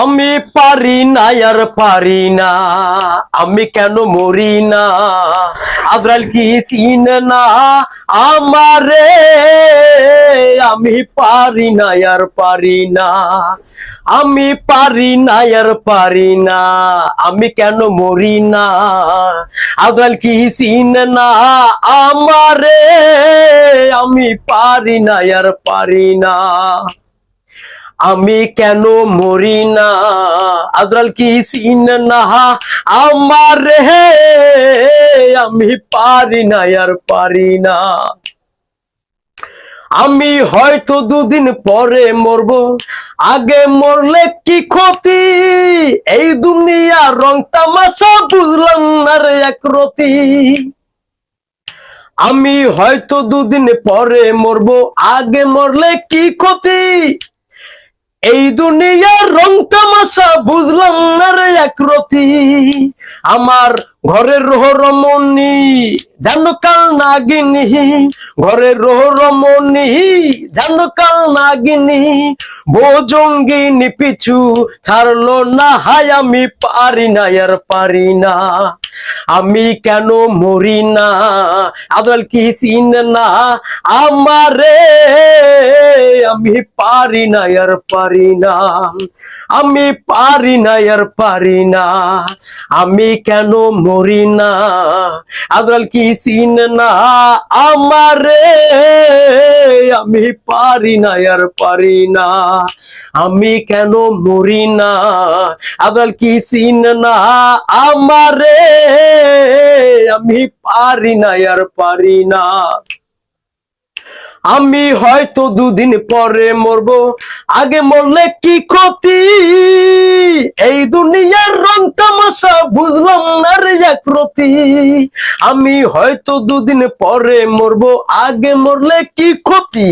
আমি পারি না আর পারি না, আমি কেন মরি না? আজরাইল কি চিনে না আমারে? আমি পারি না আর পারি না, আমি পারি না আর পারি না, আমি কেন মরি না? আজরাইল কি চিনে না আমারে? আমি পারি না আর পারি না, আমি কেন মরি না? আজরাইল কি চিনে না আমারে? আমি পারি না আর পারি না। আমি হয়তো দুদিন পরে মরবো, আগে মরলে কি ক্ষতি? এই দুনিয়া রং তামাশা বুঝলাম না রে একরতি। আমি হয়তো দুদিন পরে মরবো, আগে মরলে কি ক্ষতি? এই দুনিয়ার রং তামাশা বুঝলাম না রে একরতি। আমার ঘরের রোহ রমণী যেন কাল নাগিনী, ঘরের রোহ রমণী যেন কাল নাগিনী, ভোজঙ্গিনী পিছু ছাড়লো না, হায় আমি পারি না আর পারি না, আমি কেন মরি না? আজরাইল কি চিনে না আমারে? আমি পারি না আর পারি না, আমি পারি না আর পারি না, আমি কেন মরি না? আজরাইল কি চিনে না আমারে? আমি পারি না আর পারি না, আমি কেন মরি না? আজরাইল কি চিনে না আমারে? আমি পারি না আর পারি না। আমি হয়তো দুদিন পরে মরবো, আগে মরলে কি ক্ষতি? এই দুনিয়ার রং তামাশা বুঝলাম না রে একরতি। আমি হয়তো দুদিন পরে মরবো, আগে মরলে কি ক্ষতি?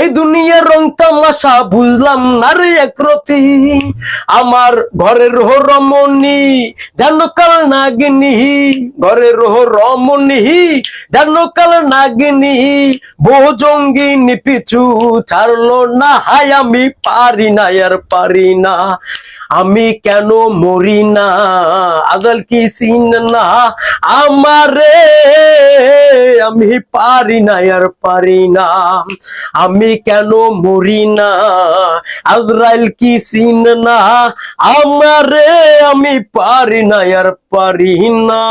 এই দুনিয়ার রং তামাশা বুঝলাম না রে একরতি। আমার ঘরের রোহ রমণী যেন কাল নাগিনী, ঘরের রোহ রমণী যেন কাল নাগিনী, ভোজঙ্গিনী পিছু ছাড়লো না, হায় আমি পারি না আর পারি না, আমি কেন মরি না? আজরাইল কি চিনে না আমারে? আমি পারি না আর পারি না, আমি কেন মরি না? আজরাইল কি চিনে না আমারে? আমি পারি না আর পারি না।